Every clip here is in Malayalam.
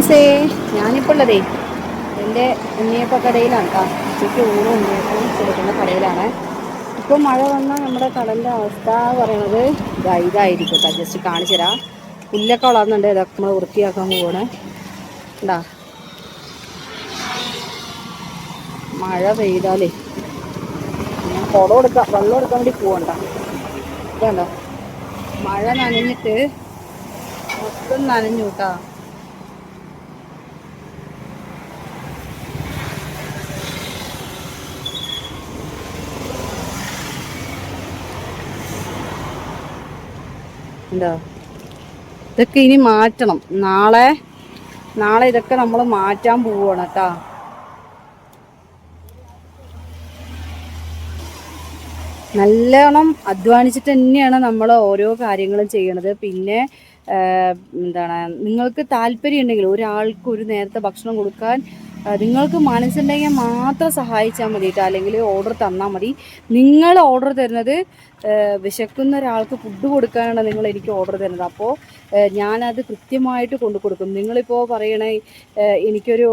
ഫ്രണ്ട്സേ, ഞാനിപ്പോൾ ഉള്ളതേ എൻ്റെ ഉണ്ണിയപ്പ കടയിലാണ് കേട്ടോ. ഉച്ചയ്ക്ക് ഊണും ഉണ്ണിയപ്പവും കൊടുക്കുന്ന കടയിലാണ്. ഇപ്പോൾ മഴ വന്നാൽ നമ്മുടെ കടലിൻ്റെ അവസ്ഥ പറയണത് ഇതായിരിക്കും കേട്ടോ. ജസ്റ്റ് കാണിച്ചു തരാം. പുല്ലൊക്കെ വളർന്നുണ്ട്. ഇതൊക്കെ നമ്മൾ വൃത്തിയാക്കാൻ പോവാണ്. ഉണ്ടാ മഴ പെയ്താലേ ഞാൻ വെള്ളം എടുക്കാൻ വേണ്ടി പോവണ്ട. ഇതുണ്ടോ മഴ നനഞ്ഞിട്ട് മൊത്തം നനഞ്ഞു കേട്ടോ. എന്താ ഇതൊക്കെ ഇനി മാറ്റണം. നാളെ ഇതൊക്കെ നമ്മൾ മാറ്റാൻ പോവുകയാണ് കേട്ടോ. നല്ലോണം അധ്വാനിച്ചിട്ട് തന്നെയാണ് നമ്മൾ ഓരോ കാര്യങ്ങളും ചെയ്യണത്. പിന്നെ എന്താണ്, നിങ്ങൾക്ക് താല്പര്യം ഉണ്ടെങ്കിൽ ഒരാൾക്ക് ഒരു നേരത്തെ ഭക്ഷണം കൊടുക്കാൻ നിങ്ങൾക്ക് മനസ്സുണ്ടെങ്കിൽ മാത്രം സഹായിച്ചാൽ മതി കേട്ടോ. അല്ലെങ്കിൽ ഓർഡർ തന്നാൽ മതി. നിങ്ങൾ ഓർഡർ തരുന്നത് വിശക്കുന്ന ഒരാൾക്ക് ഫുഡ് കൊടുക്കാനാണ് നിങ്ങൾ എനിക്ക് ഓർഡർ തരുന്നത്. അപ്പോൾ ഞാനത് കൃത്യമായിട്ട് കൊണ്ടു കൊടുക്കും. നിങ്ങളിപ്പോൾ പറയണേ എനിക്കൊരു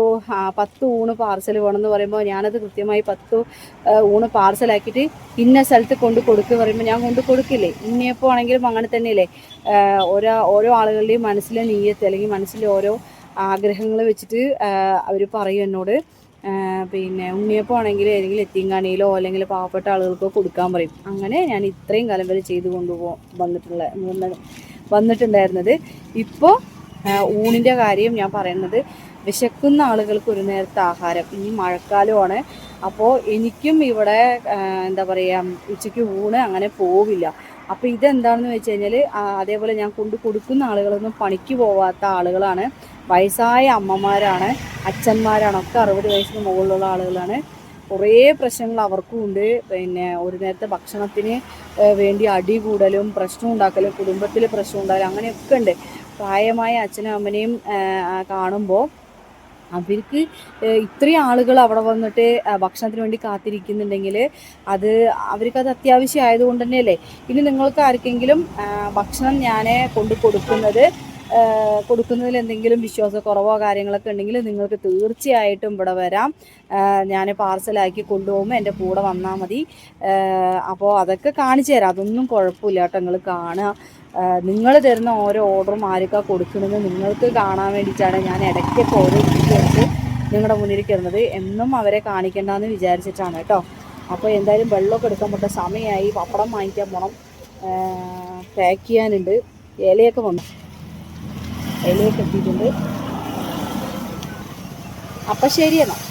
10 ഊണ് പാർസൽ വേണമെന്ന് പറയുമ്പോൾ ഞാനത് കൃത്യമായി 10 ഊണ് പാർസലാക്കിയിട്ട് ഇന്ന സ്ഥലത്ത് കൊണ്ട് കൊടുക്കുക പറയുമ്പോൾ ഞാൻ കൊണ്ട് കൊടുക്കില്ലേ. ഉണ്ണിയപ്പോൾ ആണെങ്കിലും അങ്ങനെ തന്നെയല്ലേ. ഓരോ ആളുകളുടെയും മനസ്സിലെ നീയത്ത് അല്ലെങ്കിൽ മനസ്സിലെ ഓരോ ആഗ്രഹങ്ങൾ വെച്ചിട്ട് അവർ പറയും എന്നോട്. പിന്നെ ഉണ്ണിയപ്പം ആണെങ്കിൽ ഏതെങ്കിലും എത്തിങ്ങാണിയിലോ അല്ലെങ്കിൽ പാവപ്പെട്ട ആളുകൾക്കോ കൊടുക്കാൻ പറയും. അങ്ങനെ ഞാൻ ഇത്രയും കാലം വരെ ചെയ്തു വന്നിട്ടുണ്ടായിരുന്നത്. ഇപ്പോൾ ഊണിൻ്റെ കാര്യം ഞാൻ പറയുന്നത്, വിശക്കുന്ന ആളുകൾക്ക് ഒരു നേരത്തെ ആഹാരം. ഇനി മഴക്കാലമാണ്. അപ്പോൾ എനിക്കും ഇവിടെ എന്താ പറയുക, ഉച്ചയ്ക്ക് ഊണ് അങ്ങനെ പോവില്ല. അപ്പോൾ ഇതെന്താണെന്ന് വെച്ച് കഴിഞ്ഞാൽ, അതേപോലെ ഞാൻ കൊണ്ട് കൊടുക്കുന്ന ആളുകളൊന്നും പണിക്ക് പോവാത്ത ആളുകളാണ്. വയസ്സായ അമ്മമാരാണ്, അച്ഛന്മാരാണ്, ഒക്കെ 60 വയസ്സിന് മുകളിലുള്ള ആളുകളാണ്. കുറേ പ്രശ്നങ്ങൾ അവർക്കും ഉണ്ട്. പിന്നെ ഒരു നേരത്തെ ഭക്ഷണത്തിന് വേണ്ടി അടി കൂടലും പ്രശ്നം ഉണ്ടാക്കലും കുടുംബത്തിൽ പ്രശ്നം ഉണ്ടാകലും അങ്ങനെയൊക്കെ ഉണ്ട്. പ്രായമായ അച്ഛനും അമ്മനെയും കാണുമ്പോൾ അവർക്ക് ഇത്രയും ആളുകൾ അവിടെ വന്നിട്ട് ഭക്ഷണത്തിന് വേണ്ടി കാത്തിരിക്കുന്നുണ്ടെങ്കിൽ അവർക്കത് അത്യാവശ്യം ആയതുകൊണ്ട് തന്നെയല്ലേ. ഇനി നിങ്ങൾക്ക് ആർക്കെങ്കിലും ഭക്ഷണം ഞാൻ കൊടുക്കുന്നതിൽ എന്തെങ്കിലും വിശ്വാസക്കുറവോ കാര്യങ്ങളൊക്കെ ഉണ്ടെങ്കിൽ നിങ്ങൾക്ക് തീർച്ചയായിട്ടും ഇവിടെ വരാം. ഞാൻ പാർസലാക്കി കൊണ്ടുപോകുമ്പോൾ എൻ്റെ കൂടെ വന്നാൽ മതി. അപ്പോൾ അതൊക്കെ കാണിച്ചു തരാം. അതൊന്നും കുഴപ്പമില്ല കേട്ടോ. നിങ്ങൾ കാണുക. നിങ്ങൾ തരുന്ന ഓരോ ഓർഡറും ആർക്കാണ് കൊടുക്കുന്നത് നിങ്ങൾക്ക് കാണാൻ വേണ്ടിയിട്ടാണ് ഞാൻ ഇടയ്ക്കൊക്കെ ഓരോ വീഡിയോസ് നിങ്ങളുടെ മുന്നിൽ കയറുന്നത്. എന്നും അവരെ കാണിക്കേണ്ടെന്ന് വിചാരിച്ചിട്ടാണ് കേട്ടോ. അപ്പോൾ എന്തായാലും വെള്ളമൊക്കെ എടുക്കാൻ പറ്റ സമയമായി. പപ്പടം വാങ്ങിക്കാൻ പോകണം. പാക്ക് ചെയ്യാനുണ്ട്. ഇലയൊക്കെ എത്തിയിട്ടുണ്ട്. അപ്പം ശരി എന്നാൽ.